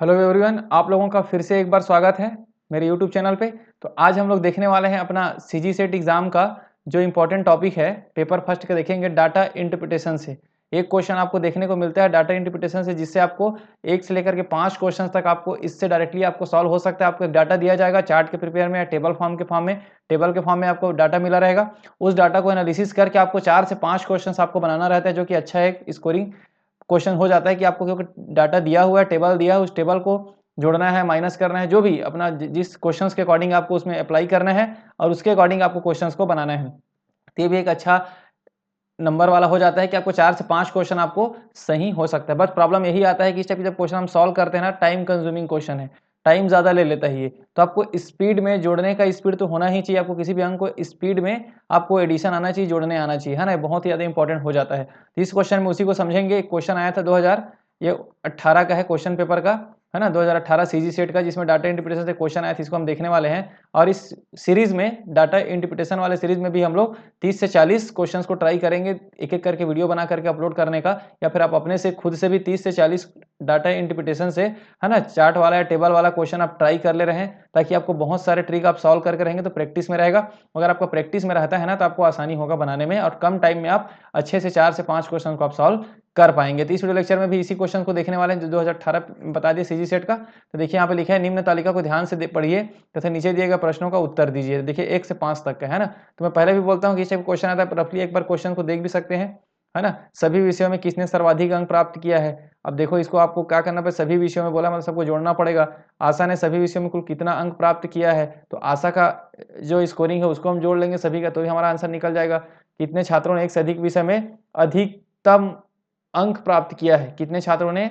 Hello everyone, आप लोगों का फिर से एक बार स्वागत है मेरे यूट्यूब चैनल पे। तो आज हम लोग देखने वाले हैं अपना सीजी सेट एग्ज़ाम का जो इम्पोर्टेंट टॉपिक है पेपर फर्स्ट का, देखेंगे डाटा इंटरप्रिटेशन से। एक क्वेश्चन आपको देखने को मिलता है डाटा इंटरप्रिटेशन से, जिससे आपको 1 से लेकर के 5 क्वेश्चन तक आपको इससे डायरेक्टली आपको सॉल्व हो सकता है। आपको एक डाटा दिया जाएगा चार्ट के प्रिपेयर में या टेबल के फॉर्म में आपको डाटा मिला रहेगा। उस डाटा को एनालिसिस करके आपको 4 से 5 क्वेश्चन आपको बनाना रहता है, जो कि अच्छा एक स्कोरिंग क्वेश्चन हो जाता है कि आपको क्योंकि डाटा दिया हुआ है, टेबल दिया है, उस टेबल को जोड़ना है, माइनस करना है, जो भी अपना जिस क्वेश्चंस के अकॉर्डिंग आपको उसमें अप्लाई करना है और उसके अकॉर्डिंग आपको क्वेश्चंस को बनाना है। तो ये भी एक अच्छा नंबर वाला हो जाता है कि आपको 4 से 5 क्वेश्चन आपको सही हो सकता है। बस प्रॉब्लम यही आता है कि इस टाइप के जब क्वेश्चन हम सॉल्व करते हैं ना, टाइम कंज्यूमिंग क्वेश्चन है, टाइम ज़्यादा ले लेता है ये। तो आपको स्पीड में जोड़ने का स्पीड तो होना ही चाहिए, आपको किसी भी अंक को स्पीड में आपको एडिशन आना चाहिए, जोड़ने आना चाहिए, है ना? बहुत ही ज़्यादा इंपॉर्टेंट हो जाता है। तो इस क्वेश्चन में उसी को समझेंगे। एक क्वेश्चन आया था 2018 का है क्वेश्चन पेपर का, है ना? 2018 सीजी सेट का, जिसमें डाटा इंटरप्रिटेशन से क्वेश्चन आया था, इसको हम देखने वाले हैं। और इस सीरीज़ में डाटा इंटरप्रिटेशन वाले सीरीज़ में भी हम लोग 30 से 40 क्वेश्चंस को ट्राई करेंगे, एक-एक करके वीडियो बना करके अपलोड करने का, या फिर आप अपने से खुद से भी 30 से 40 डाटा इंटरप्रिटेशन से, है ना, चार्ट वाला या टेबल वाला क्वेश्चन आप ट्राई कर ले रहे हैं, ताकि आपको बहुत सारे ट्रिक आप सॉल्व करके रहेंगे तो प्रैक्टिस में रहेगा। अगर आपका प्रैक्टिस में रहता है ना, तो आपको आसानी होगा बनाने में और कम टाइम में आप अच्छे से 4 से 5 क्वेश्चन को आप सॉल्व कर पाएँगे। तो इस वीडियो लेक्चर में भी इसी क्वेश्चन को देखने वाले हैं जो 2018 बता दिए सीजी सेट का। तो देखिए यहाँ पे लिखा है, निम्न तालिका को ध्यान से पढ़िए तथा नीचे दिए गए प्रश्नों का उत्तर दीजिए। देखिए 1 से 5 तक का, है ना? तो मैं पहले भी बोलता हूँ कि इस टाइप क्वेश्चन आता है, रफली एक बार क्वेश्चन को देख भी सकते हैं, है ना? सभी विषयों में किसने सर्वाधिक अंक प्राप्त किया है? अब देखो इसको आपको क्या करना पड़ेगा, सभी विषयों में बोला मतलब सबको जोड़ना पड़ेगा। आशा ने सभी विषयों में कुल कितना अंक प्राप्त किया है? तो आशा का जो स्कोरिंग है उसको हम जोड़ लेंगे सभी का, तो ही हमारा आंसर निकल जाएगा। कितने छात्रों ने एक से अधिक विषय में अधिकतम अंक प्राप्त किया है? कितने छात्रों ने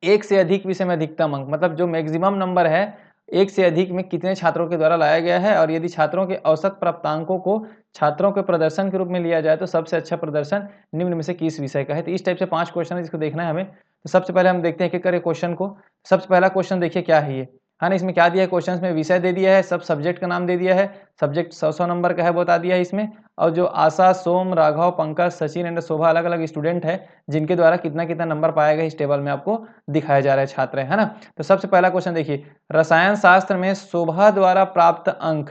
एक से अधिक विषय में अधिकतम अंक, मतलब जो मैक्सिमम नंबर है, एक से अधिक में कितने छात्रों के द्वारा लाया गया है? और यदि छात्रों के औसत प्राप्तांकों को छात्रों के प्रदर्शन के रूप में लिया जाए तो सबसे अच्छा प्रदर्शन निम्न में से किस विषय का है? तो इस टाइप से 5 क्वेश्चन है जिसको देखना है हमें। तो सबसे पहले हम देखते हैं एक-एक करके क्वेश्चन को। सबसे पहला क्वेश्चन देखिए क्या है ये, है ना? इसमें क्या दिया है, क्वेश्चन में विषय दे दिया है, सब सब्जेक्ट का नाम दे दिया है, सब्जेक्ट 100-100 नंबर का है वो बता दिया है इसमें। और जो आशा, सोम, राघव, पंकज, सचिन एंड शोभा अलग-अलग स्टूडेंट है, जिनके द्वारा कितना-कितना नंबर पाया गया इस टेबल में आपको दिखाया जा रहा है छात्र, है ना? तो सबसे पहला क्वेश्चन देखिए, रसायन शास्त्र में शोभा द्वारा प्राप्त अंक,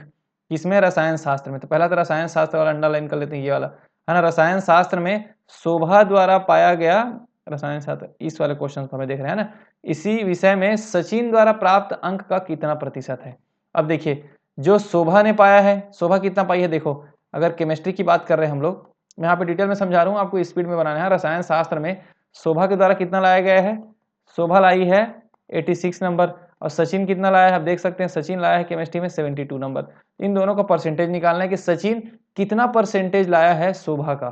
किसमें? रसायन शास्त्र में। तो पहला तो रसायन शास्त्र वाला अंडरलाइन कर लेते हैं, ये वाला, है ना? रसायन शास्त्र में शोभा द्वारा पाया गया, रसायन शास्त्र इस वाले क्वेश्चन को हमें देख रहे हैं ना, इसी विषय में सचिन द्वारा प्राप्त अंक का कितना प्रतिशत है? अब देखिए जो शोभा ने पाया है, शोभा कितना पाई है देखो, अगर केमिस्ट्री की बात कर रहे हैं हम लोग, मैं यहाँ पे डिटेल में समझा रहा हूँ, आपको स्पीड में बनाना है। रसायन शास्त्र में शोभा के द्वारा कितना लाया गया है? शोभा लाई है 86 नंबर, और सचिन कितना लाया है? आप देख सकते हैं सचिन लाया है केमिस्ट्री में 72 नंबर। इन दोनों का परसेंटेज निकालना है कि सचिन कितना परसेंटेज लाया है शोभा का,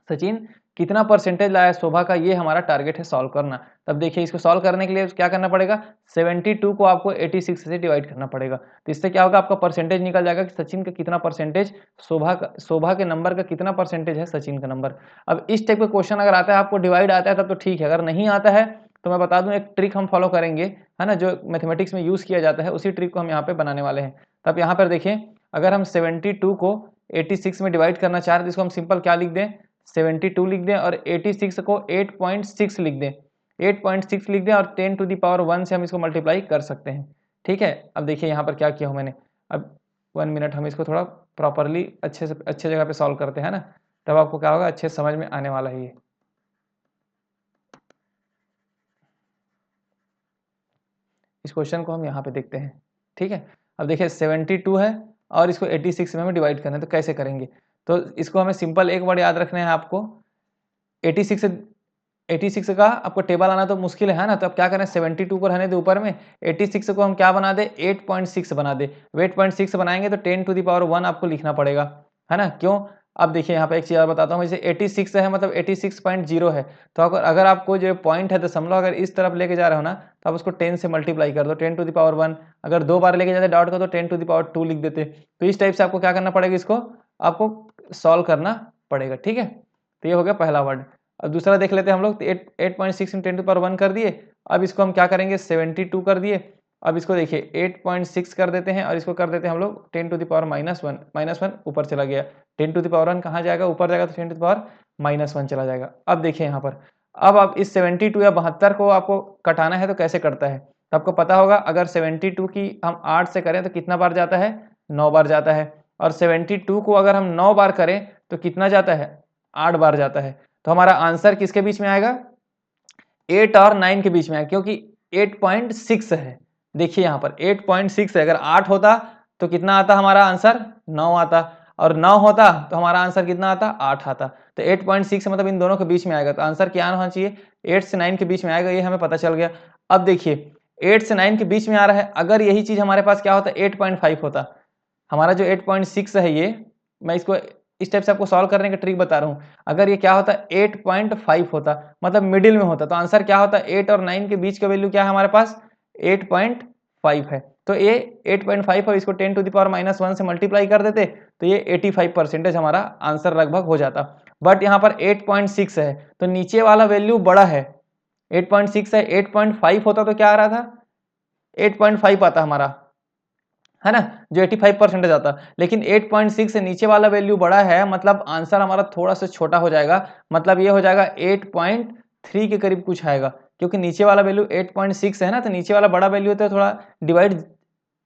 सचिन कितना परसेंटेज लाया है शोभा का, ये हमारा टारगेट है सॉल्व करना। तब देखिए इसको सॉल्व करने के लिए क्या करना पड़ेगा, 72 को आपको 86 से डिवाइड करना पड़ेगा। तो इससे क्या होगा, आपका परसेंटेज निकल जाएगा कि सचिन का कितना परसेंटेज, शोभा के नंबर का कितना परसेंटेज है सचिन का नंबर। अब इस टाइप का क्वेश्चन अगर आता है, आपको डिवाइड आता है तब तो ठीक है, अगर नहीं आता है तो मैं बता दूं एक ट्रिक हम फॉलो करेंगे, है ना, जो मैथमेटिक्स में यूज किया जाता है, उसी ट्रिक को हम यहाँ पे बनाने वाले हैं। तब यहाँ पर देखिए, अगर हम 72 को 86 में डिवाइड करना चाह रहे हैं तो इसको हम सिंपल क्या लिख दें, 72 लिख दें और 86 को 8.6 लिख दें, 8.6 लिख दें और 10 टू द पावर 1 से हम इसको मल्टीप्लाई कर सकते हैं। ठीक है, अब देखिए यहाँ पर क्या किया हूँ मैंने। अब 1 मिनट हम इसको थोड़ा प्रॉपरली अच्छे से अच्छे जगह पे सॉल्व करते हैं ना, तब आपको क्या होगा, अच्छे से समझ में आने वाला है ये। इस क्वेश्चन को हम यहाँ पे देखते हैं। ठीक है, अब देखिए 72 है और इसको 86 में हमें डिवाइड करना है, तो कैसे करेंगे? तो इसको हमें सिंपल एक वर्ड याद रखना है आपको, 86 86 का आपको टेबल आना तो मुश्किल है ना, तो अब क्या करें, 72 को रहने दे ऊपर में, 86 को हम क्या बना दे, 8.6 बना दे। 8.6 बनाएंगे तो 10 टू द पावर 1 आपको लिखना पड़ेगा, है ना? क्यों? अब देखिए यहाँ पे एक चीज़ और बताता हूँ, जैसे 86 है मतलब 86.0 है, तो अगर अगर आपको जो पॉइंट है दशमलव अगर इस तरफ लेके जा रहे हो ना, तो आप उसको 10 से मल्टीप्लाई कर दो, 10 टू द पावर 1। अगर 2 बार लेके जाते डॉट को तो 10 टू द पावर 2 लिख देते। तो इस टाइप से आपको क्या करना पड़ेगा, इसको आपको सॉल्व करना पड़ेगा। ठीक है, तो ये हो गया पहला वर्ड। अब दूसरा देख लेते हैं हम लोग, तो 8.6 × 10 टू पावर 1 कर दिए। अब इसको हम क्या करेंगे, 72 कर दिए। अब इसको देखिए 8.6 कर देते हैं और इसको कर देते हैं हम लोग 10 टू द पावर -1, -1 ऊपर चला गया। 10 टू द पावर 1 कहाँ जाएगा, ऊपर जाएगा, तो 10 टू द पावर -1 चला जाएगा। अब देखिए यहाँ पर, अब आप इस 72 या 72 को आपको कटाना है तो कैसे कटता है, तो आपको पता होगा अगर 72 की हम 8 से करें तो कितना बार जाता है, 9 बार जाता है, और 72 को अगर हम 9 बार करें तो कितना जाता है, 8 बार जाता है। तो हमारा आंसर किसके बीच में आएगा, 8 और 9 के बीच में आएगा, क्योंकि 8.6 है। देखिए यहाँ पर 8.6 है, अगर 8 होता तो कितना आता हमारा आंसर, 9 आता, और 9 होता तो हमारा आंसर कितना आता, 8 आता। तो 8.6 मतलब इन दोनों के बीच में आएगा, तो आंसर क्या होना चाहिए, 8 से 9 के बीच में आएगा, ये हमें पता चल गया। अब देखिए 8 से 9 के बीच में आ रहा है, अगर यही चीज हमारे पास क्या होता, 8.5 होता, हमारा जो 8.6 है ये, मैं इसको इस टाइप से आपको सॉल्व करने का ट्रिक बता रहा हूँ, अगर ये क्या होता 8.5 होता, मतलब मिडिल में होता, तो आंसर क्या होता, 8 और 9 के बीच का वैल्यू क्या है हमारे पास, 8.5 है। तो ये 8.5 है, इसको 10 टू द पावर -1 से मल्टीप्लाई कर देते तो ये 85% हमारा आंसर लगभग हो जाता। बट यहाँ पर 8.6 है तो नीचे वाला वैल्यू बड़ा है, 8.6 है, 8.5 होता तो क्या आ रहा था, 8.5 आता हमारा, है ना, जो 85% जाता, लेकिन 8.6 से नीचे वाला वैल्यू बड़ा है, मतलब आंसर हमारा थोड़ा सा छोटा हो जाएगा, मतलब ये हो जाएगा 8.3 के करीब कुछ आएगा, क्योंकि नीचे वाला वैल्यू 8.6 है ना, तो नीचे वाला बड़ा वैल्यू होता है, थोड़ा डिवाइड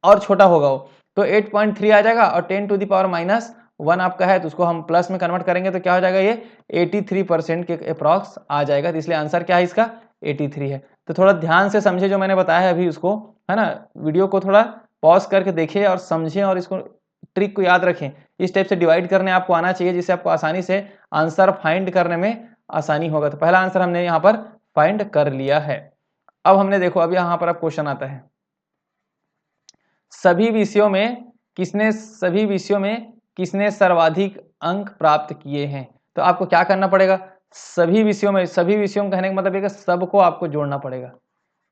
और छोटा होगा वो, तो 8.3 आ जाएगा, और 10 टू द पावर -1 आपका है तो उसको हम प्लस में कन्वर्ट करेंगे तो क्या हो जाएगा, ये 83% के अप्रॉक्स आ जाएगा, तो इसलिए आंसर क्या है इसका, 83 है। तो थोड़ा ध्यान से समझे जो मैंने बताया है अभी उसको, है ना, वीडियो को थोड़ा पॉज करके देखिए और समझें और इसको ट्रिक को याद रखें, इस टाइप से डिवाइड करने आपको आना चाहिए, जिससे आपको आसानी से आंसर फाइंड करने में आसानी होगा। तो पहला आंसर हमने यहाँ पर फाइंड कर लिया है। अब हमने देखो, अब यहाँ पर अब क्वेश्चन आता है, सभी विषयों में किसने सर्वाधिक अंक प्राप्त किए हैं। तो आपको क्या करना पड़ेगा, सभी विषयों में कहने का मतलब है कि सबको आपको जोड़ना पड़ेगा।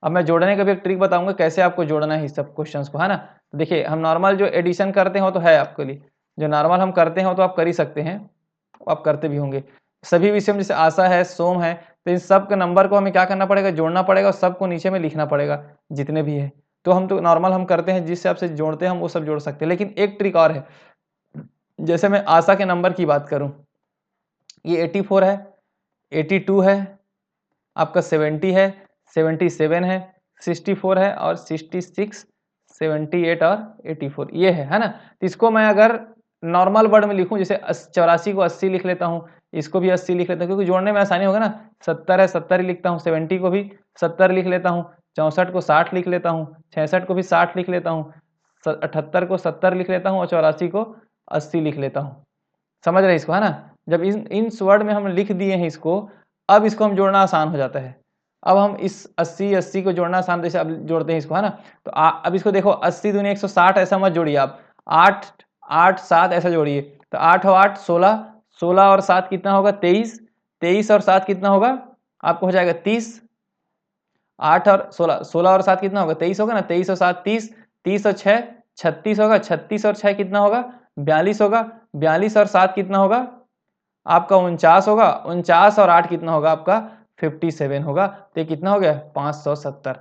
अब मैं जोड़ने का भी एक ट्रिक बताऊंगा कैसे आपको जोड़ना है इस सब क्वेश्चंस को, है ना। तो देखिए हम नॉर्मल जो एडिशन करते हो तो है आपके लिए, जो नॉर्मल हम करते हो तो आप कर ही सकते हैं, आप करते भी होंगे। सभी विषयों में जैसे आशा है, सोम है, तो इन सब के नंबर को हमें क्या करना पड़ेगा, जोड़ना पड़ेगा, और सबको नीचे में लिखना पड़ेगा जितने भी है। तो हम तो नॉर्मल हम करते हैं, जिस हिसाब से जोड़ते हैं हम वो सब जोड़ सकते हैं, लेकिन एक ट्रिक और है। जैसे मैं आशा के नंबर की बात करूं, ये 84 है, 82 है, आपका 70 है, 77 है, 64 है, और 66, 78 और 84 ये है ना। तो इसको मैं अगर नॉर्मल वर्ड में लिखूं, जैसे 84 को 80 लिख लेता हूं, इसको भी 80 लिख लेता हूं, क्योंकि जोड़ने में आसानी होगा ना। 70 है, 70 ही लिखता हूं, 70 को भी 70 लिख लेता हूं, 64 को 60 लिख लेता हूं, 66 को भी 60 लिख लेता हूं, 78 को 70 लिख लेता हूं, और 84 को 80 लिख लेता हूं। समझ रहे इसको, है ना। जब इन वर्ड में हम लिख दिए हैं इसको, अब इसको हम जोड़ना आसान हो जाता है। अब हम इस 80 को जोड़ना आसान, जैसे अब जोड़ते हैं इसको, है ना। तो अब इसको देखो, 80 दूनी 160 ऐसा मत जोड़िए आप, 8 8 7 ऐसा जोड़िए। तो 8 और 8 16, 16 और 7 कितना होगा, 23, 23 और 7 कितना होगा, आपको हो जाएगा 30, 8 और 16, 16 और 7 कितना होगा, 23 होगा ना, 23 और 7 30, 30 और 6 36 होगा, 36 और 6 कितना होगा, 42 होगा, 42 और 7 कितना होगा आपका, 49 होगा, 49 और 8 कितना होगा आपका, 57 होगा। तो ये कितना हो गया, 570।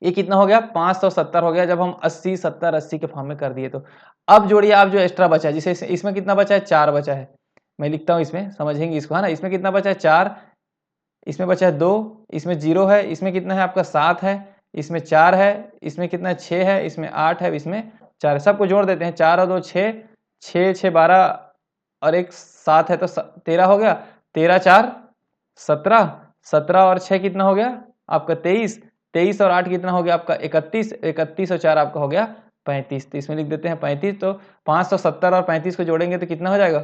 ये कितना हो गया, 570 हो गया, जब हम 80 70 80 के फॉर्म में कर दिए तो। अब जोड़िए आप जो एक्स्ट्रा बचा है, जिसे इसमें कितना बचा है, 4 बचा है, मैं लिखता हूँ इसमें, समझेंगे इसको, है ना। इसमें कितना बचा है, 4, इसमें बचा है 2, इसमें 0 है, इसमें कितना है आपका 7 है, इसमें 4 है, इसमें कितना है 6 है, इसमें 8 है, इसमें 4 है। सबको जोड़ देते हैं, 4 और 2 6, 6 6 12 और एक 7 है, तो 13 हो गया, 13 4 17, 17 और 6 कितना हो गया आपका 23, 23 और 8 कितना हो गया आपका 31, 31 और 4 आपका हो गया 35। तो इसमें लिख देते हैं 35। तो 570 और 35 को जोड़ेंगे तो कितना हो जाएगा,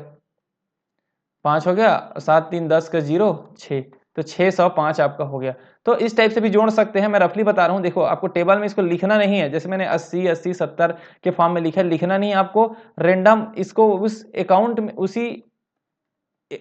5 हो गया, 7 3 10 का 0 6, तो 605 आपका हो गया। तो इस टाइप से भी जोड़ सकते हैं, मैं रफली बता रहा हूँ। देखो आपको टेबल में इसको लिखना नहीं है, जैसे मैंने 80 80 70 के फॉर्म में लिखना नहीं है आपको, रेंडम इसको उस अकाउंट में उसी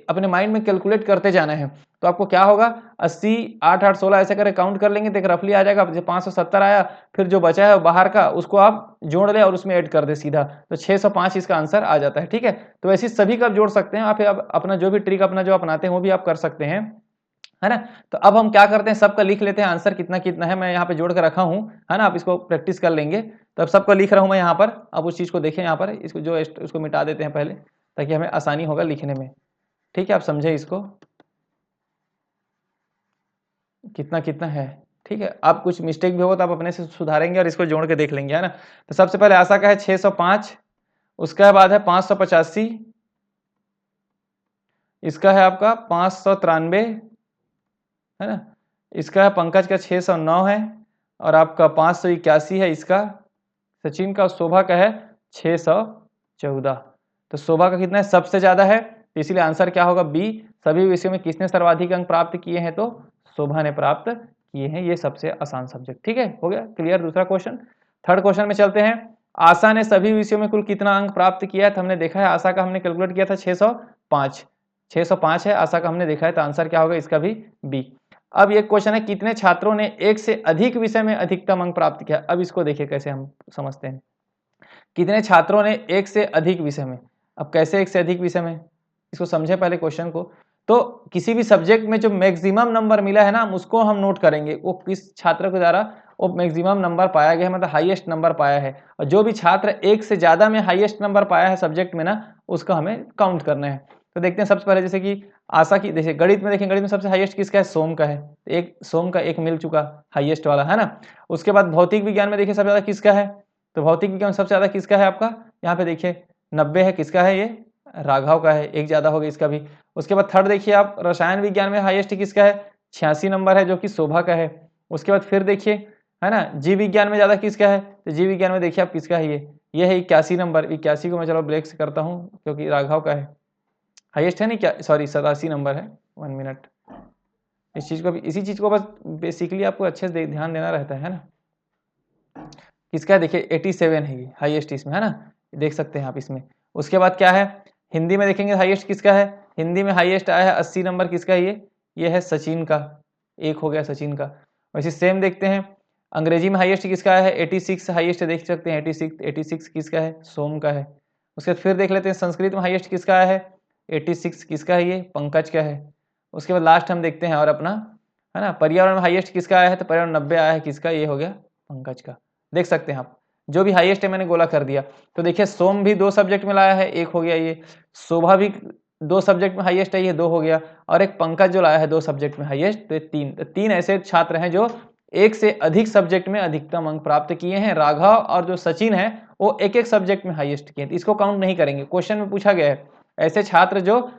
अपने माइंड में कैलकुलेट करते जाना है। तो आपको क्या होगा, 80 8 8 16 ऐसे करके काउंट कर लेंगे तो एक रफली आ जाएगा। जब 570 आया, फिर जो बचा है बाहर का उसको आप जोड़ ले और उसमें ऐड कर दे सीधा, तो 605 इसका आंसर आ जाता है। ठीक है, तो ऐसे सभी का आप जोड़ सकते हैं, आप अपना जो भी ट्रिक अपना जो अपनाते हैं वो भी आप कर सकते हैं, है ना। तो अब हम क्या करते हैं, सबका लिख लेते हैं आंसर कितना कितना है, मैं यहाँ पे जोड़ कर रखा हूँ, है ना। आप इसको प्रैक्टिस कर लेंगे। तो अब सबका लिख रहा हूँ मैं यहाँ पर, अब उस चीज को देखें यहाँ पर, इसको जो इसको मिटा देते हैं पहले, ताकि हमें आसानी होगा लिखने में। ठीक है, आप समझे इसको। कितना कितना है, ठीक है। आप कुछ मिस्टेक भी होगा तो आप अपने से सुधारेंगे और इसको जोड़ के देख लेंगे, है ना। तो सबसे पहले आशा का है 605, उसके बाद है 585, इसका है आपका 593, है ना। इसका है पंकज का 609 है, और आपका 581 है इसका, सचिन का, शोभा का है 614। तो शोभा का कितना है, सबसे ज्यादा है, तो इसलिए आंसर क्या होगा, बी। सभी विषयों में किसने सर्वाधिक अंक प्राप्त किए हैं, तो शोभा ने प्राप्त किए हैं। ये सबसे आसान सब्जेक्ट, ठीक है, हो गया क्लियर दूसरा क्वेश्चन। थर्ड क्वेश्चन में चलते हैं। आशा ने सभी विषयों में कुल कितना अंक प्राप्त किया है, तो हमने देखा है आशा का हमने कैलकुलेट किया था 605, 605 है आशा का, हमने देखा है, तो आंसर क्या होगा इसका भी बी। अब ये क्वेश्चन है, कितने छात्रों ने एक से अधिक विषय में अधिकतम अंक प्राप्त किया। अब इसको देखिए कैसे हम समझते हैं, कितने छात्रों ने एक से अधिक विषय में। अब कैसे एक से अधिक विषय में, इसको समझे पहले क्वेश्चन को। तो किसी भी सब्जेक्ट में जो मैक्सिमम नंबर मिला है ना, हम उसको हम नोट करेंगे, वो किस छात्र के द्वारा वो मैक्सिमम नंबर पाया गया है, मतलब हाईएस्ट नंबर पाया है। और जो भी छात्र एक से ज्यादा में हाईएस्ट नंबर पाया है सब्जेक्ट में ना, उसका हमें काउंट करना है। तो देखते हैं सबसे पहले, जैसे कि आशा की, देखिए गणित में, देखें गणित में सबसे हाईएस्ट किसका है, सोम का है, एक सोम का एक मिल चुका हाईएस्ट वाला, है ना। उसके बाद भौतिक विज्ञान में देखिए सबसे ज्यादा किसका है, तो भौतिक विज्ञान में सबसे ज्यादा किसका है आपका, यहाँ पे देखिए 90 है, किसका है, ये राघव का है, एक ज्यादा हो गया इसका भी। उसके बाद थर्ड देखिए आप, रसायन विज्ञान में हाईएस्ट किसका है, 86 नंबर है, जो कि शोभा का है। उसके बाद फिर देखिए, है ना, जीव विज्ञान में ज्यादा किसका है, तो जीव विज्ञान में देखिए आप किसका है, ये है 81 नंबर। 81 को मैं चलो ब्रेक से करता हूँ क्योंकि राघव का है हाईएस्ट, है नहीं क्या, सॉरी 87 नंबर है, 1 मिनट। इस चीज को भी, इसी चीज को बस बेसिकली आपको अच्छे से ध्यान देना रहता है ना। किसका है, देखिए 87 है ये हाईएस्ट इसमें, है ना, देख सकते हैं आप इसमें। उसके बाद क्या है, हिंदी में देखेंगे हाईएस्ट किसका है, हिंदी में हाईएस्ट आया है 80 नंबर, किसका है ये है सचिन का, एक हो गया सचिन का। वैसे सेम देखते हैं, अंग्रेजी में हाईएस्ट किसका है, 86 हाईएस्ट देख सकते हैं, 86 किसका है, सोम का है। उसके बाद फिर देख लेते हैं, संस्कृत में हाईएस्ट किसका आया है, 86 किसका है, ये पंकज का है। उसके बाद लास्ट हम देखते हैं और अपना, है ना, पर्यावरण में हाईएस्ट किसका आया है, तो पर्यावरण 90 आया है, किसका, ये हो गया पंकज का। देख सकते हैं आप, जो भी हाईएस्ट है मैंने गोला कर दिया। तो देखिए सोम भी 2 सब्जेक्ट में लाया है, एक हो गया ये, शोभा भी 2 सब्जेक्ट में हाईएस्ट है, ये 2 हो गया, और एक पंकज जो लाया है 2 सब्जेक्ट में हाईएस्ट, तो 3 ऐसे छात्र हैं जो एक से अधिक सब्जेक्ट में अधिकतम अंक प्राप्त किए हैं। राघव और जो सचिन है वो एक एक सब्जेक्ट में हाईएस्ट किए, इसको काउंट नहीं करेंगे। क्वेश्चन में पूछा गया है ऐसे छात्र जो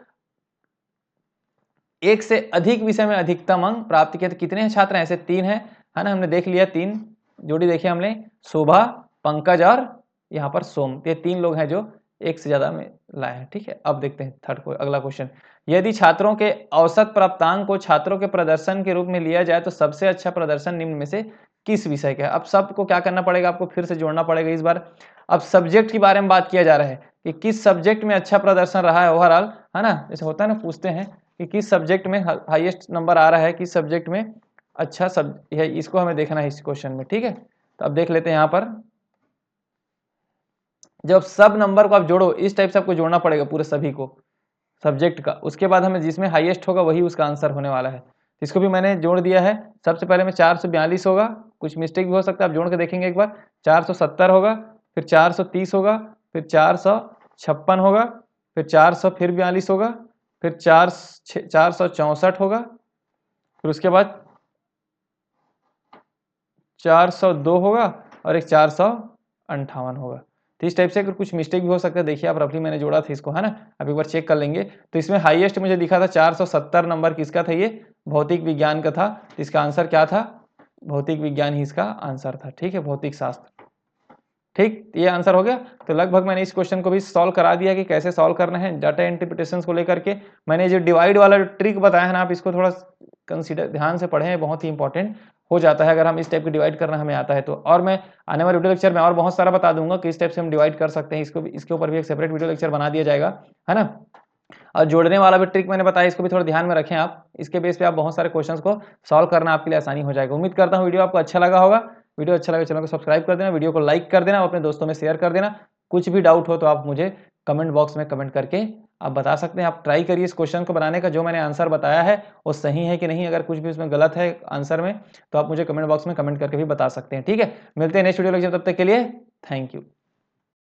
एक से अधिक विषय में अधिकतम अंक प्राप्त किए, तो कितने हैं छात्र हैं, ऐसे 3 हैं, है ना, हमने देख लिया 3 जोड़ी देखी हमने, शोभा, पंकज और यहाँ पर सोम, ये 3 लोग हैं जो एक से ज्यादा में लाए हैं, ठीक है। अब देखते हैं थर्ड को, अगला क्वेश्चन, यदि छात्रों के औसत प्राप्तांक को छात्रों के प्रदर्शन के रूप में लिया जाए तो सबसे अच्छा प्रदर्शन निम्न में से किस विषय का है। अब सबको क्या करना पड़ेगा, आपको फिर से जोड़ना पड़ेगा इस बार। अब सब्जेक्ट के बारे में बात किया जा रहा है कि किस सब्जेक्ट में अच्छा प्रदर्शन रहा है ओवरऑल, है ना, जैसे होता है ना, पूछते हैं कि किस सब्जेक्ट में हाईएस्ट नंबर आ रहा है, किस सब्जेक्ट में अच्छा सब है, इसको हमें देखना है इस क्वेश्चन में, ठीक है। तो अब देख लेते हैं यहाँ पर, जब सब नंबर को आप जोड़ो इस टाइप से आपको जोड़ना पड़ेगा पूरे सभी को सब्जेक्ट का, उसके बाद हमें जिसमें हाईएस्ट होगा वही उसका आंसर होने वाला है। इसको भी मैंने जोड़ दिया है। सबसे पहले में 442 होगा, कुछ मिस्टेक भी हो सकता है, आप जोड़ के देखेंगे एक बार। 470 होगा, फिर 430 होगा, फिर 456 होगा, फिर 400 फिर 42 होगा, फिर 464 होगा, फिर उसके बाद 402 होगा, और एक 458 होगा। तो इस टाइप से अगर कुछ मिस्टेक भी हो सकता है, देखिए आप रफली मैंने जोड़ा था इसको, है ना, अब एक बार चेक कर लेंगे। तो इसमें हाईएस्ट मुझे दिखा था 470 नंबर, किसका था, ये भौतिक विज्ञान का था। तो इसका आंसर क्या था, भौतिक विज्ञान ही इसका आंसर था, ठीक है, भौतिक शास्त्र, ठीक, ये आंसर हो गया। तो लगभग मैंने इस क्वेश्चन को भी सॉल्व करा दिया कि कैसे सॉल्व करना है डाटा इंटरप्रिटेशंस को लेकर के। मैंने जो डिवाइड वाला ट्रिक बताया है ना, आप इसको थोड़ा कंसीडर ध्यान से पढ़ें, बहुत ही इंपॉर्टेंट हो जाता है अगर हम इस टाइप की डिवाइड करना हमें आता है तो। और मैं आने वाले वीडियो लेक्चर में और बहुत सारा बता दूंगा कि इस टाइप से हम डिवाइड कर सकते हैं, इसको भी, इसके ऊपर भी एक सेपरेट वीडियो लेक्चर बना दिया जाएगा, है ना। और जोड़ने वाला भी ट्रिक मैंने बताया, इसको भी थोड़ा ध्यान में रखें आप, इसके बेस पे आप बहुत सारे क्वेश्चंस को सॉल्व करना आपके लिए आसानी हो जाएगा। उम्मीद करता हूँ वीडियो आपको अच्छा लगा होगा। वीडियो अच्छा लगे चैनल को सब्सक्राइब कर देना, वीडियो को लाइक कर देना और अपने दोस्तों में शेयर कर देना। कुछ भी डाउट हो तो आप मुझे कमेंट बॉक्स में कमेंट करके आप बता सकते हैं। आप ट्राई करिए इस क्वेश्चन को बनाने का, जो मैंने आंसर बताया है वो सही है कि नहीं, अगर कुछ भी उसमें गलत है आंसर में तो आप मुझे कमेंट बॉक्स में कमेंट करके भी बता सकते हैं, ठीक है। मिलते हैं नेक्स्ट वीडियो लेक्चर, तब तक के लिए थैंक यू।